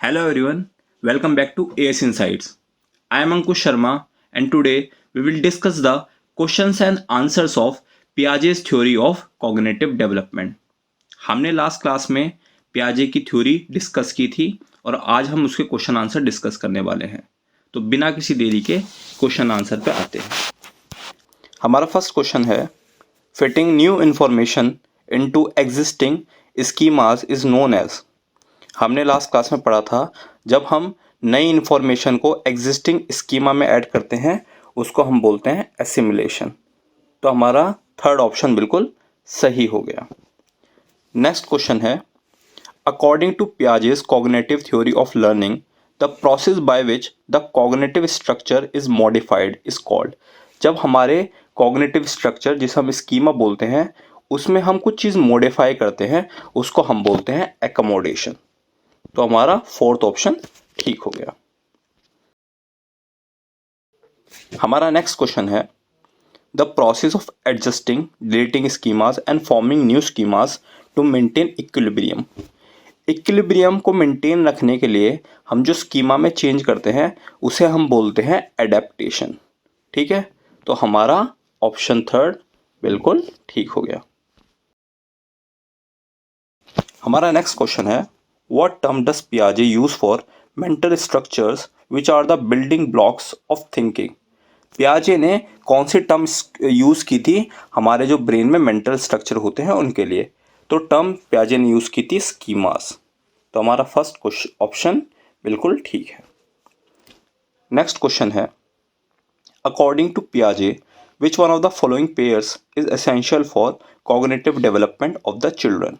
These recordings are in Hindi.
Hello everyone, welcome back to AS Insights. I am Ankush Sharma and today we will discuss the questions and answers of Piaget's theory of cognitive development. हमने लास्ट क्लास में पियाजे की थ्योरी डिस्कस की थी और आज हम उसके क्वेश्चन आंसर डिस्कस करने वाले हैं. तो बिना किसी देरी के क्वेश्चन आंसर पे आते हैं. हमारा फर्स्ट क्वेश्चन है, fitting new information into existing schemas is known as. हमने लास्ट क्लास में पढ़ा था जब हम नई इंफॉर्मेशन को एग्जिस्टिंग स्कीमा में ऐड करते हैं उसको हम बोलते हैं एसिमिलेशन. तो हमारा थर्ड ऑप्शन बिल्कुल सही हो गया. नेक्स्ट क्वेश्चन है, according to Piaget's cognitive theory of learning the process by which the cognitive structure is modified is called. जब हमारे कॉग्निटिव स्ट्रक्चर जिसे हम स्कीमा बोलते हैं उसमें हम कुछ चीज़ मॉडिफाई करते हैं उसको हम बोलते हैं एकोमोडेशन. तो हमारा फोर्थ ऑप्शन ठीक हो गया. हमारा नेक्स्ट क्वेश्चन है, the process of adjusting deleting schemas and forming new schemas to maintain equilibrium. Equilibrium को मेंटेन रखने के लिए हम जो स्कीमा में चेंज करते हैं उसे हम बोलते हैं एडेप्टेशन. ठीक है, तो हमारा ऑप्शन थर्ड बिल्कुल ठीक हो गया. हमारा नेक्स्ट क्वेश्चन है, what term does Piaget use for mental structures which are the building blocks of thinking. पियाजे ने कौन सी टर्म यूज़ की थी हमारे जो ब्रेन में मेंटल स्ट्रक्चर होते हैं उनके लिए. तो टर्म पियाजे ने यूज़ की थी स्कीमास. तो हमारा फर्स्ट ऑप्शन बिल्कुल ठीक है. नेक्स्ट क्वेश्चन है, अकॉर्डिंग टू पियाजे which one of the following pairs is essential for cognitive development of the children.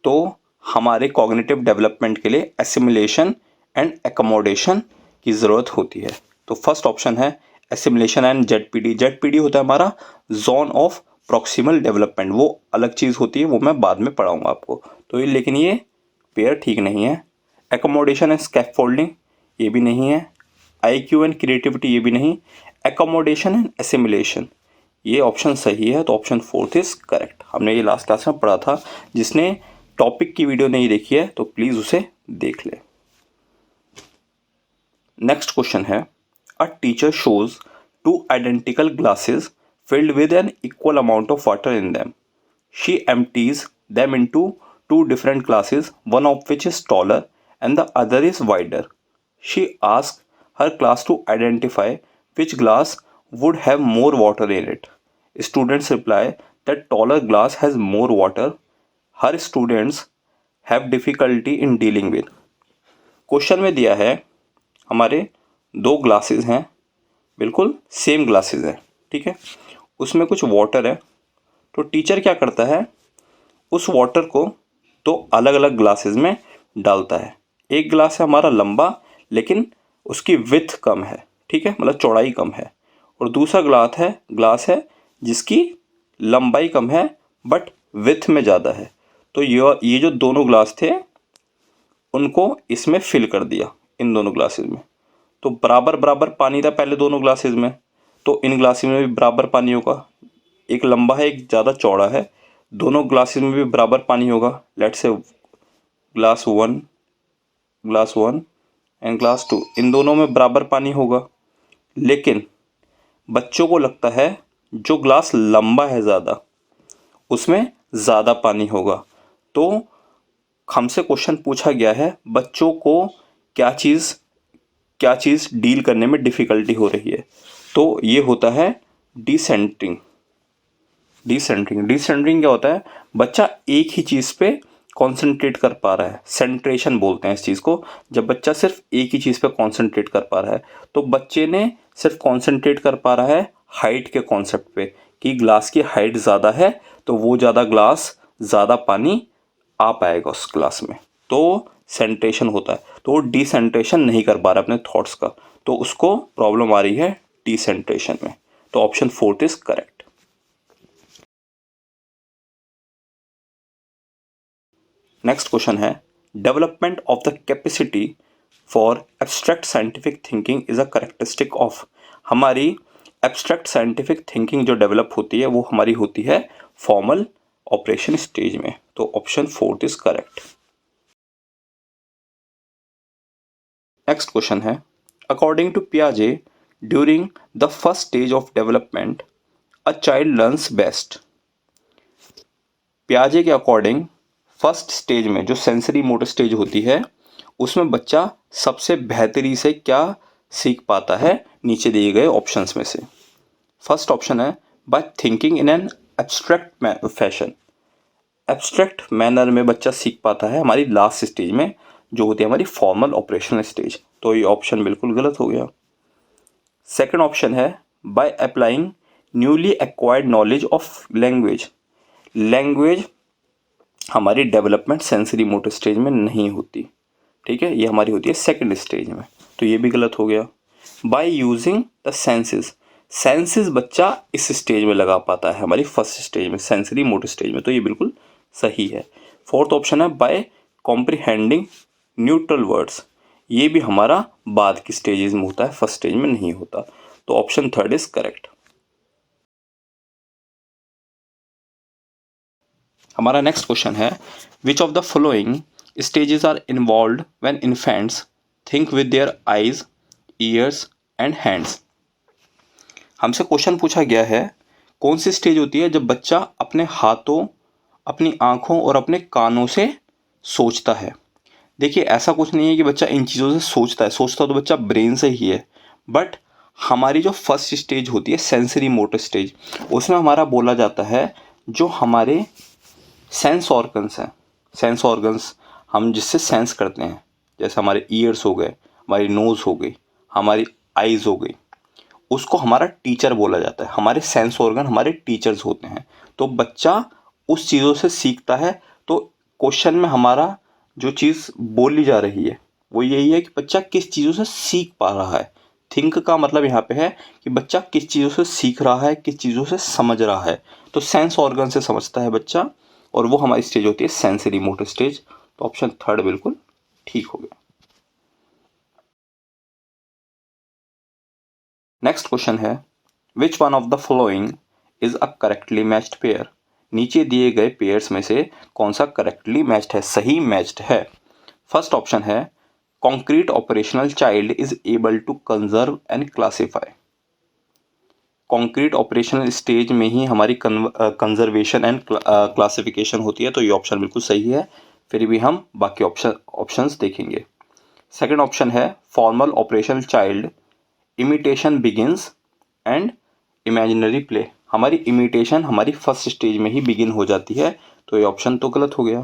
तो हमारे कॉग्निटिव डेवलपमेंट के लिए एसिमिलेशन एंड एकोमोडेशन की ज़रूरत होती है. तो फर्स्ट ऑप्शन है एसिमिलेशन एंड जेडपीडी. जेडपीडी होता है हमारा जोन ऑफ प्रॉक्सिमल डेवलपमेंट. वो अलग चीज़ होती है, वो मैं बाद में पढ़ाऊंगा आपको. तो ये लेकिन ये पेयर ठीक नहीं है. एकोमोडेशन एंड स्कैफोल्डिंग ये भी नहीं है. IQ एंड क्रिएटिविटी ये भी नहीं. एकोमोडेशन एंड एसिमिलेशन ये ऑप्शन सही है. तो ऑप्शन फोर्थ इज करेक्ट. हमने ये लास्ट क्लास में पढ़ा था. जिसने टॉपिक की वीडियो नहीं देखी है तो प्लीज़ उसे देख ले. नेक्स्ट क्वेश्चन है, a teacher shows two identical glasses filled with an equal amount of water in them. She empties them into two different glasses, one of which is taller and the other is wider. She ask her class to identify which glass would have more water in it. Students reply that taller glass has more water. Her students have difficulty in dealing with. Question में दिया है हमारे दो ग्लासेस हैं, बिल्कुल सेम ग्लासेस हैं. ठीक है, उसमें कुछ वाटर है. तो टीचर क्या करता है, उस वाटर को दो अलग अलग ग्लासेस में डालता है. एक ग्लास है हमारा लंबा लेकिन उसकी विड्थ कम है. ठीक है, मतलब चौड़ाई कम है. और दूसरा ग्लास है जिसकी लंबाई कम है बट विड्थ में ज़्यादा है. तो ये जो दोनों ग्लास थे उनको इसमें फिल कर दिया, इन दोनों ग्लासेस में. तो बराबर बराबर पानी था पहले दोनों ग्लासेस में, तो इन ग्लासेस में भी बराबर पानी होगा. एक लंबा है एक ज़्यादा चौड़ा है, दोनों ग्लासेस में भी बराबर पानी होगा. Let's say glass one and glass 2, इन दोनों में बराबर पानी होगा. लेकिन बच्चों को लगता है जो ग्लास लंबा है ज़्यादा उसमें ज़्यादा पानी होगा. तो हमसे क्वेश्चन पूछा गया है बच्चों को क्या चीज़ डील करने में डिफ़िकल्टी हो रही है. तो ये होता है डिसेंटरिंग. डिसेंटरिंग क्या होता है, बच्चा एक ही चीज़ पे कॉन्सेंट्रेट कर पा रहा है. सेंट्रेशन बोलते हैं इस चीज़ को, जब बच्चा सिर्फ एक ही चीज़ पे कॉन्सेंट्रेट कर पा रहा है. तो बच्चे ने सिर्फ कॉन्सेंट्रेट कर पा रहा है हाइट के कॉन्सेप्ट पे कि ग्लास की हाइट ज़्यादा है तो वो ज़्यादा पानी आ पाएगा उस ग्लास में. तो सेंट्रेशन होता है. तो वो डिसेंट्रेशन नहीं कर पा रहा अपने थॉट्स का, तो उसको प्रॉब्लम आ रही है डिसेंट्रेशन में. तो option fourth is correct. Next question है, development of the capacity for abstract scientific thinking is a characteristic of. हमारी एब्स्ट्रैक्ट साइंटिफिक थिंकिंग जो डेवलप होती है वो हमारी होती है फॉर्मल ऑपरेशन स्टेज में. तो option fourth is correct. Next question है, अकॉर्डिंग टू पियाजे during the first stage of development a child learns best. पियाजे के अकॉर्डिंग फर्स्ट स्टेज में जो सेंसरी मोटर स्टेज होती है उसमें बच्चा सबसे बेहतरी से क्या सीख पाता है, नीचे दिए गए ऑप्शंस में से। फर्स्ट ऑप्शन है by thinking in an abstract fashion. Abstract manner में बच्चा सीख पाता है हमारी लास्ट स्टेज में जो होती है हमारी फॉर्मल ऑपरेशनल स्टेज, तो ये ऑप्शन बिल्कुल गलत हो गया। सेकंड ऑप्शन है by applying newly acquired knowledge of language. Language हमारी डेवलपमेंट सेंसरी मोटर स्टेज में नहीं होती, ठीक है, ये हमारी होती है सेकंड स्टेज में, तो ये भी गलत हो गया। By using the senses, senses बच्चा इस स्टेज में लगा पाता है हमारी फर्स्ट स्टेज में, सेंसरी मोटर स्टेज में, तो ये बिल्कुल सही है। फोर्थ ऑप्शन है बाय कॉम्प्रिहेंडिंग न्यूट्रल वर्ड्स, ये भी हमारा बाद की स्टेजेस में होता है, फर्स्ट स्टेज में नहीं होता, तो ऑप्शन थर्ड इज करेक्ट। हमारा नेक्स्ट क्वेश्चन है, which of the following stages are involved when infants think with their eyes, ears and hands. हमसे क्वेश्चन पूछा गया है कौन सी स्टेज होती है जब बच्चा अपने हाथों, अपनी आंखों और अपने कानों से सोचता है। देखिए ऐसा कुछ नहीं है कि बच्चा इन चीज़ों से सोचता है, सोचता तो बच्चा ब्रेन से ही है, बट हमारी जो फर्स्ट स्टेज होती है सेंसरी मोटर स्टेज, उसमें हमारा बोला जाता है जो हमारे सेंस ऑर्गन्स हैं, सेंस ऑर्गन्स हम जिससे सेंस करते हैं, जैसे हमारे ईयर्स हो गए, हमारी नोज़ हो गई, हमारी आइज़ हो गई, उसको हमारा टीचर बोला जाता है। हमारे सेंस ऑर्गन हमारे टीचर्स होते हैं, तो बच्चा उस चीज़ों से सीखता है। तो क्वेश्चन में हमारा जो चीज़ बोली जा रही है वो यही है कि बच्चा किस चीज़ों से सीख पा रहा है। थिंक का मतलब यहाँ पे है कि बच्चा किस चीज़ों से सीख रहा है, किस चीज़ों से समझ रहा है, तो सेंस ऑर्गन से समझता है बच्चा, और वो हमारी स्टेज होती है सेंसरी मोटर स्टेज, तो ऑप्शन थर्ड बिल्कुल ठीक हो गया। नेक्स्ट क्वेश्चन है, विच one of the following is a correctly matched pair. नीचे दिए गए पेयर्स में से कौन सा करेक्टली मैच्ड है, सही मैच्ड है। फर्स्ट ऑप्शन है concrete operational child is able to conserve and classify. Concrete operational stage में ही हमारी कंजर्वेशन एंड क्लासिफिकेशन होती है, तो ये ऑप्शन बिल्कुल सही है। फिर भी हम बाकी ऑप्शंस देखेंगे। सेकंड ऑप्शन है formal operational child imitation begins and imaginary play. हमारी इमिटेशन हमारी फर्स्ट स्टेज में ही बिगिन हो जाती है, तो ये ऑप्शन तो गलत हो गया।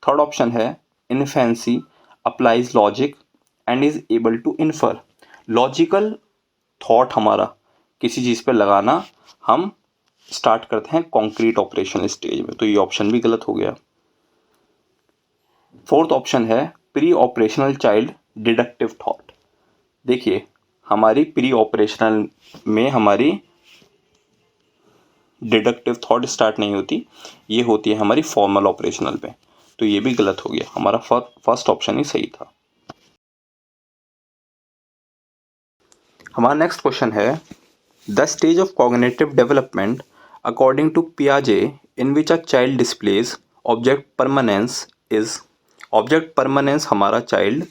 थर्ड ऑप्शन है infancy applies logic and is able to infer. Logical thought हमारा किसी चीज़ पे लगाना हम स्टार्ट करते हैं कॉन्क्रीट ऑपरेशनल स्टेज में, तो ये ऑप्शन भी गलत हो गया। फोर्थ ऑप्शन है pre operational child deductive thought. देखिए हमारी प्री ऑपरेशनल में हमारी डिडक्टिव थॉट स्टार्ट नहीं होती, ये होती है हमारी फॉर्मल ऑपरेशनल में, तो ये भी गलत हो गया, हमारा फर्स्ट ऑप्शन ही सही था। हमारा नेक्स्ट क्वेश्चन है the stage of cognitive development according to पियाजे in which a child displays object permanence is. Object permanence हमारा child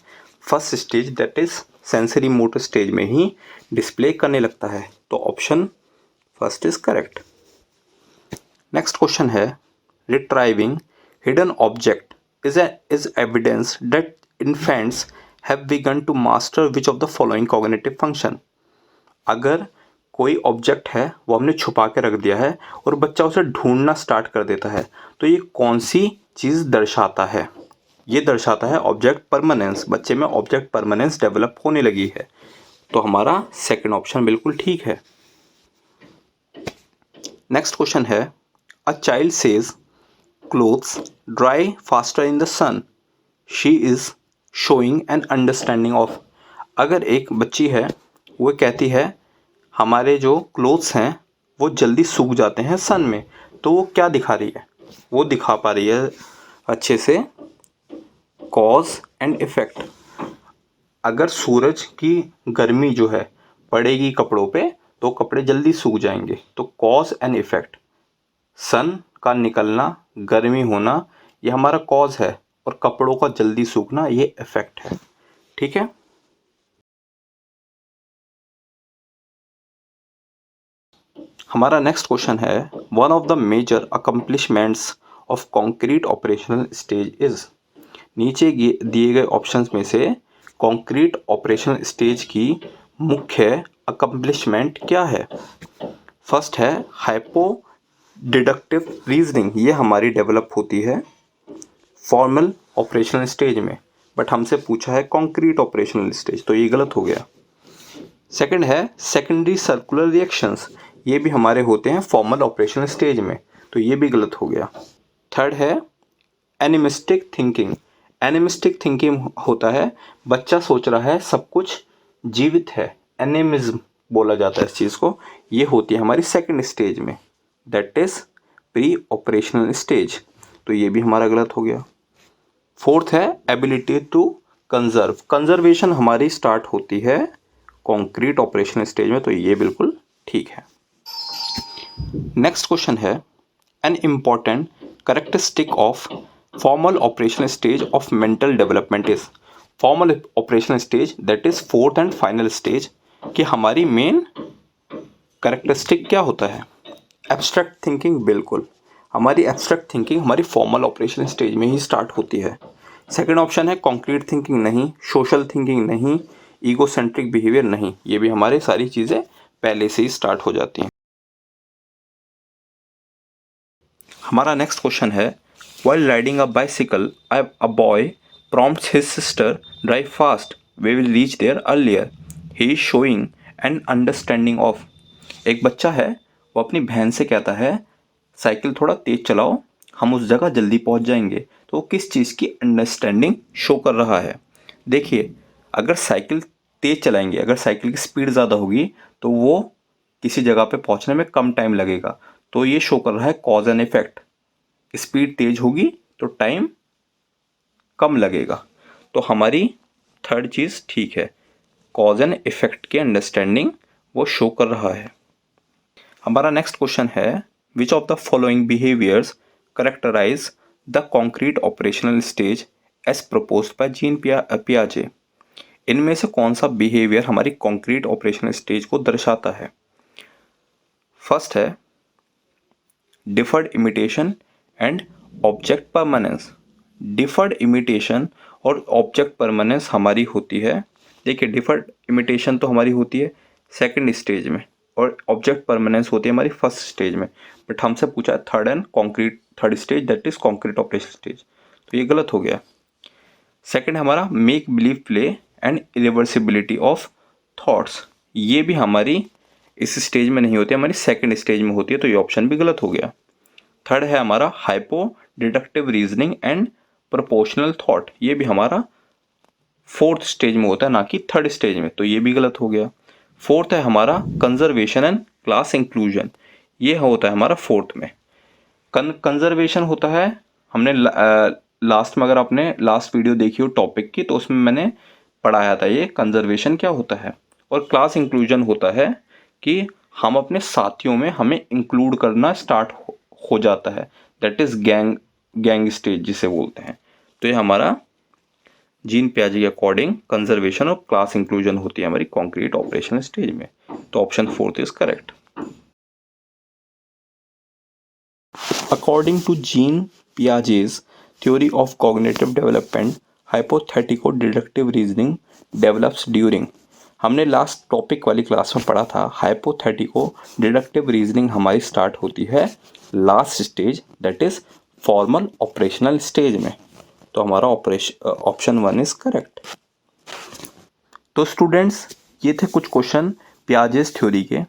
first stage that is sensory motor stage में ही डिस्प्ले करने लगता है, तो option first is correct. Next question है retrieving hidden object is evidence that infants have begun to master which of the following cognitive function. अगर कोई ऑब्जेक्ट है वो हमने छुपा के रख दिया है और बच्चा उसे ढूंढना स्टार्ट कर देता है, तो ये कौन सी चीज़ दर्शाता है, ये दर्शाता है ऑब्जेक्ट परमानेंस, बच्चे में ऑब्जेक्ट परमानेंस डेवलप होने लगी है, तो हमारा सेकंड ऑप्शन बिल्कुल ठीक है। नेक्स्ट क्वेश्चन है a child says clothes dry faster in the sun, she is showing an understanding of. अगर एक बच्ची है वो कहती है हमारे जो क्लोथ्स हैं वो जल्दी सूख जाते हैं सन में, तो वो क्या दिखा रही है, वो दिखा पा रही है अच्छे से कॉज एंड इफ़ेक्ट। अगर सूरज की गर्मी जो है पड़ेगी कपड़ों पे तो कपड़े जल्दी सूख जाएंगे, तो कॉज एंड इफ़ेक्ट, सन का निकलना, गर्मी होना, ये हमारा कॉज है और कपड़ों का जल्दी सूखना ये इफ़ेक्ट है, ठीक है। हमारा नेक्स्ट क्वेश्चन है, one of the major accomplishments of concrete operational stage is. नीचे दिए गए ऑप्शंस में से कॉन्क्रीट ऑपरेशनल स्टेज की मुख्य अकम्पलिशमेंट क्या है? फर्स्ट है हाइपो डिडक्टिव रीजनिंग, ये हमारी डेवलप होती है फॉर्मल ऑपरेशनल स्टेज में, बट हमसे पूछा है कॉन्क्रीट ऑपरेशनल स्टेज, तो ये गलत हो गया। सेकंड है सेकेंडरी सर्कुलर रिएक्शंस, ये भी हमारे होते हैं फॉर्मल ऑपरेशनल स्टेज में, तो ये भी गलत हो गया। थर्ड है एनिमिस्टिक थिंकिंग, एनिमिस्टिक थिंकिंग होता है बच्चा सोच रहा है सब कुछ जीवित है, एनिमिज्म बोला जाता है इस चीज़ को, ये होती है हमारी सेकंड स्टेज में, that is pre operational stage, तो ये भी हमारा गलत हो गया। फोर्थ है एबिलिटी टू कंजर्व, कंजर्वेशन हमारी स्टार्ट होती है कॉन्क्रीट ऑपरेशनल स्टेज में, तो ये बिल्कुल ठीक है। नेक्स्ट क्वेश्चन है, an important characteristic of formal operational stage of mental development is. Formal operational stage that is fourth and final stage कि हमारी मेन करेक्टरिस्टिक क्या होता है? एब्स्ट्रैक्ट थिंकिंग, बिल्कुल हमारी एब्स्ट्रैक्ट थिंकिंग हमारी फॉर्मल ऑपरेशनल स्टेज में ही स्टार्ट होती है। सेकंड ऑप्शन है कॉन्क्रीट थिंकिंग नहीं, सोशल थिंकिंग नहीं, ईगोसेंट्रिक बिहेवियर नहीं, ये भी हमारी सारी चीज़ें पहले से ही स्टार्ट हो जाती हैं। हमारा नेक्स्ट क्वेश्चन है, while riding a bicycle a boy prompts his sister drive fast, we will reach there earlier, he is showing an understanding of। एक बच्चा है वो अपनी बहन से कहता है साइकिल थोड़ा तेज चलाओ, हम उस जगह जल्दी पहुंच जाएंगे, तो वो किस चीज़ की अंडरस्टैंडिंग शो कर रहा है? देखिए, अगर साइकिल तेज चलाएंगे, अगर साइकिल की स्पीड ज़्यादा होगी तो वो किसी जगह पे पहुंचने में कम टाइम लगेगा, तो ये शो कर रहा है कॉज एंड इफेक्ट, स्पीड तेज होगी तो टाइम कम लगेगा, तो हमारी थर्ड चीज़ ठीक है, कॉज एंड इफेक्ट की अंडरस्टैंडिंग वो शो कर रहा है। हमारा नेक्स्ट क्वेश्चन है, which of the following behaviours characterise the concrete operational stage as proposed by Jean पियाजे। इनमें से कौन सा बिहेवियर हमारी कॉन्क्रीट ऑपरेशनल स्टेज को दर्शाता है? फर्स्ट है deferred imitation and object permanence. Deferred imitation और ऑब्जेक्ट परमानेंस हमारी होती है, देखिए डिफर्ड इमिटेशन तो हमारी होती है सेकंड स्टेज में और ऑब्जेक्ट परमानेंस होती है हमारी फर्स्ट स्टेज में, बट हमसे पूछा है third stage that is concrete operation stage, तो ये गलत हो गया। सेकंड हमारा make believe play and irreversibility of thoughts, ये भी हमारी इस स्टेज में नहीं होती, हमारी सेकंड स्टेज में होती है, तो ये ऑप्शन भी गलत हो गया। थर्ड है हमारा hypo deductive reasoning and proportional thought, ये भी हमारा फोर्थ स्टेज में होता है, ना कि थर्ड स्टेज में, तो ये भी गलत हो गया। फोर्थ है हमारा कंजर्वेशन एंड क्लास इंक्लूजन, ये होता है हमारा फोर्थ में। कंजर्वेशन होता है, हमने लास्ट में, अगर आपने लास्ट वीडियो देखी हो टॉपिक की, तो उसमें मैंने पढ़ाया था ये कंजर्वेशन क्या होता है। और क्लास इंक्लूजन होता है कि हम अपने साथियों में हमें इंक्लूड करना स्टार्ट हो जाता है, दैट इज गैंग स्टेज जिसे बोलते हैं, तो ये हमारा जीन पियाजे के अकॉर्डिंग कंजर्वेशन और क्लास इंक्लूजन होती है हमारी कॉन्क्रीट ऑपरेशनल स्टेज में, तो option fourth is correct. According to Jean Piaget's theory of cognitive development, hypothetical deductive reasoning develops during। हमने लास्ट टॉपिक वाली क्लास में पढ़ा था हाइपोथेटिको डिडक्टिव रीजनिंग हमारी स्टार्ट होती है last stage that is formal operational stage में, तो हमारा ऑप्शन 1 इज करेक्ट। तो स्टूडेंट्स, ये थे कुछ क्वेश्चन पियाजे's थ्योरी के।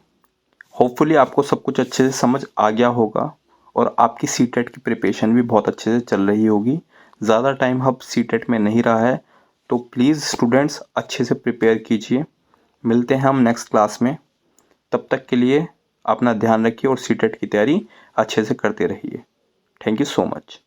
होपफुली आपको सब कुछ अच्छे से समझ आ गया होगा और आपकी सीटेट की प्रिपरेशन भी बहुत अच्छे से चल रही होगी। ज़्यादा टाइम अब सीटेट में नहीं रहा है, तो प्लीज़ स्टूडेंट्स अच्छे से प्रिपेयर कीजिए। मिलते हैं हम नेक्स्ट क्लास में, तब तक के लिए अपना ध्यान रखिए और सीटेट की तैयारी अच्छे से करते रहिए। Thank you so much.